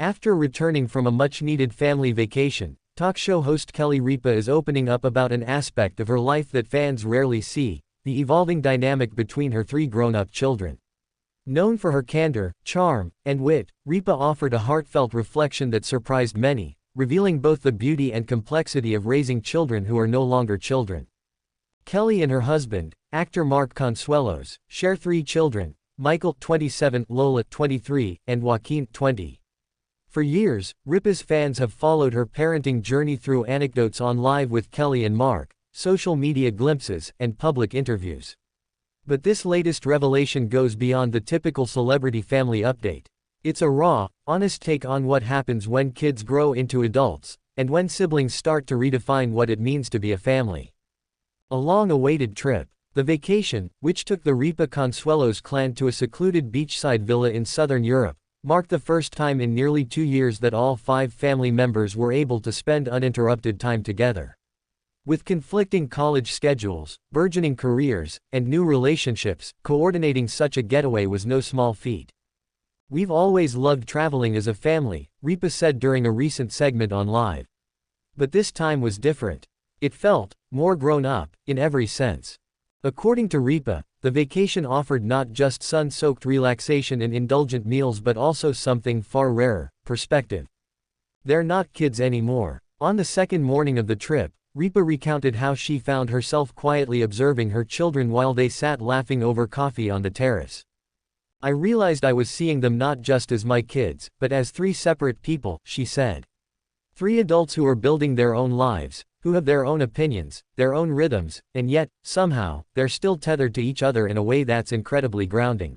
After returning from a much-needed family vacation, talk show host Kelly Ripa is opening up about an aspect of her life that fans rarely see, the evolving dynamic between her three grown-up children. Known for her candor, charm, and wit, Ripa offered a heartfelt reflection that surprised many, revealing both the beauty and complexity of raising children who are no longer children. Kelly and her husband, actor Mark Consuelos, share three children: Michael, 27, Lola, 23, and Joaquin, 20. For years, Ripa's fans have followed her parenting journey through anecdotes on Live with Kelly and Mark, social media glimpses, and public interviews. But this latest revelation goes beyond the typical celebrity family update. It's a raw, honest take on what happens when kids grow into adults, and when siblings start to redefine what it means to be a family. A long-awaited trip. The vacation, which took the Ripa Consuelos clan to a secluded beachside villa in southern Europe, marked the first time in nearly 2 years that all 5 family members were able to spend uninterrupted time together. With conflicting college schedules, burgeoning careers, and new relationships, coordinating such a getaway was no small feat. "We've always loved traveling as a family," Ripa said during a recent segment on Live. But this time was different. It felt more grown up, in every sense. According to Ripa, the vacation offered not just sun-soaked relaxation and indulgent meals but also something far rarer: perspective. They're not kids anymore. On the second morning of the trip, Ripa recounted how she found herself quietly observing her children while they sat laughing over coffee on the terrace. "I realized I was seeing them not just as my kids, but as 3 separate people," she said. 3 adults who are building their own lives, who have their own opinions, their own rhythms, and yet, somehow, they're still tethered to each other in a way that's incredibly grounding.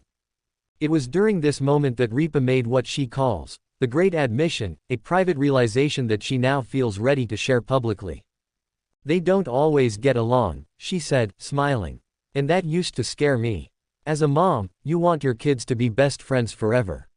It was during this moment that Ripa made what she calls the great admission, a private realization that she now feels ready to share publicly. "They don't always get along," she said, smiling. "And that used to scare me. As a mom, you want your kids to be best friends forever.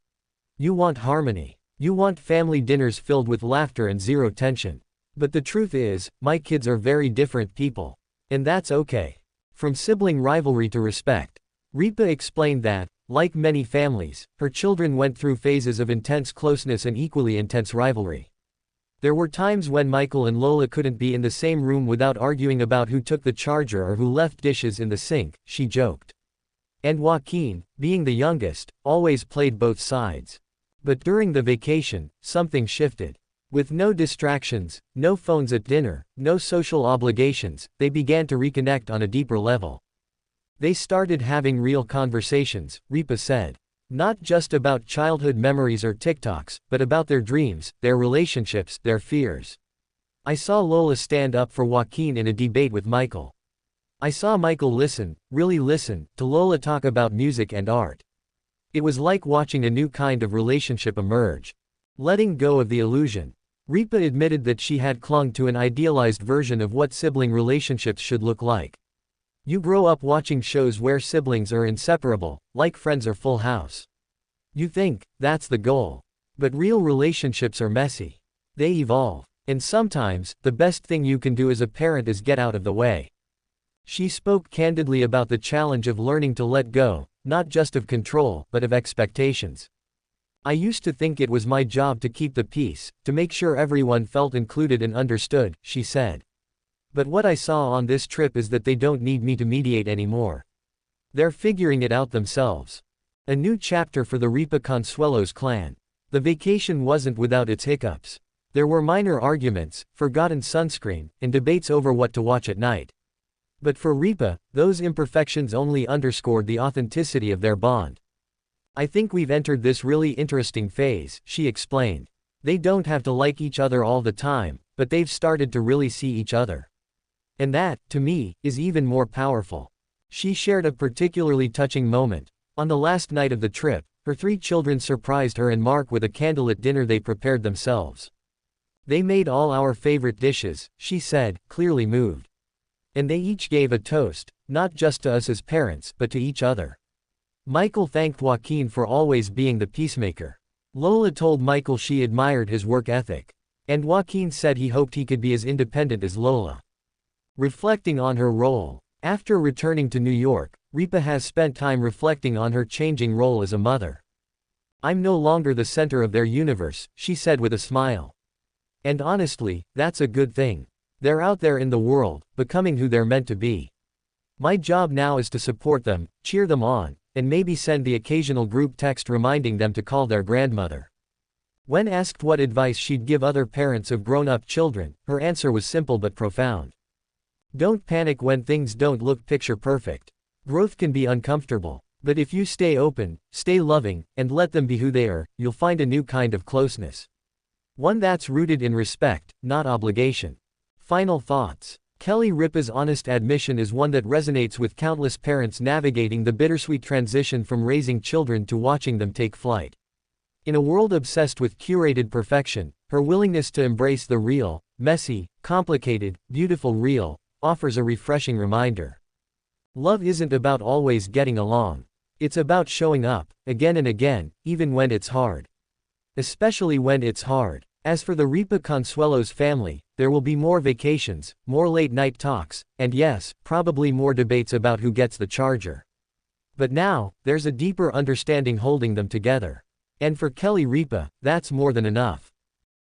You want harmony. You want family dinners filled with laughter and zero tension. But the truth is, my kids are very different people. And that's okay. From sibling rivalry to respect." Ripa explained that, like many families, her children went through phases of intense closeness and equally intense rivalry. "There were times when Michael and Lola couldn't be in the same room without arguing about who took the charger or who left dishes in the sink," she joked. And Joaquin, being the youngest, always played both sides. But during the vacation, something shifted. With no distractions, no phones at dinner, no social obligations, they began to reconnect on a deeper level. "They started having real conversations," Ripa said. "Not just about childhood memories or TikToks, but about their dreams, their relationships, their fears. I saw Lola stand up for Joaquin in a debate with Michael. I saw Michael listen, really listen, to Lola talk about music and art. It was like watching a new kind of relationship emerge. Letting go of the illusion." Ripa admitted that she had clung to an idealized version of what sibling relationships should look like. "You grow up watching shows where siblings are inseparable, like Friends or Full House. You think, that's the goal. But real relationships are messy. They evolve. And sometimes, the best thing you can do as a parent is get out of the way." She spoke candidly about the challenge of learning to let go, not just of control, but of expectations. "I used to think it was my job to keep the peace, to make sure everyone felt included and understood," she said. "But what I saw on this trip is that they don't need me to mediate anymore. They're figuring it out themselves." A new chapter for the Ripa Consuelos clan. The vacation wasn't without its hiccups. There were minor arguments, forgotten sunscreen, and debates over what to watch at night. But for Ripa, those imperfections only underscored the authenticity of their bond. "I think we've entered this really interesting phase," she explained. "They don't have to like each other all the time, but they've started to really see each other. And that, to me, is even more powerful." She shared a particularly touching moment. On the last night of the trip, her 3 children surprised her and Mark with a candlelit dinner they prepared themselves. "They made all our favorite dishes," she said, clearly moved. "And they each gave a toast, not just to us as parents, but to each other." Michael thanked Joaquin for always being the peacemaker. Lola told Michael she admired his work ethic. And Joaquin said he hoped he could be as independent as Lola. Reflecting on her role. After returning to New York, Ripa has spent time reflecting on her changing role as a mother. I'm no longer the center of their universe, she said with a smile. And honestly, that's a good thing. They're out there in the world, becoming who they're meant to be. My job now is to support them, cheer them on, and maybe send the occasional group text reminding them to call their grandmother. When asked what advice she'd give other parents of grown-up children, her answer was simple but profound. Don't panic when things don't look picture perfect. Growth can be uncomfortable. But if you stay open, stay loving, and let them be who they are, you'll find a new kind of closeness. One that's rooted in respect, not obligation. Final thoughts. Kelly Ripa's honest admission is one that resonates with countless parents navigating the bittersweet transition from raising children to watching them take flight. In a world obsessed with curated perfection, her willingness to embrace the real, messy, complicated, beautiful real, offers a refreshing reminder. Love isn't about always getting along. It's about showing up, again and again, even when it's hard. Especially when it's hard. As for the Ripa Consuelo's family, there will be more vacations, more late-night talks, and yes, probably more debates about who gets the charger. But now, there's a deeper understanding holding them together. And for Kelly Ripa, that's more than enough.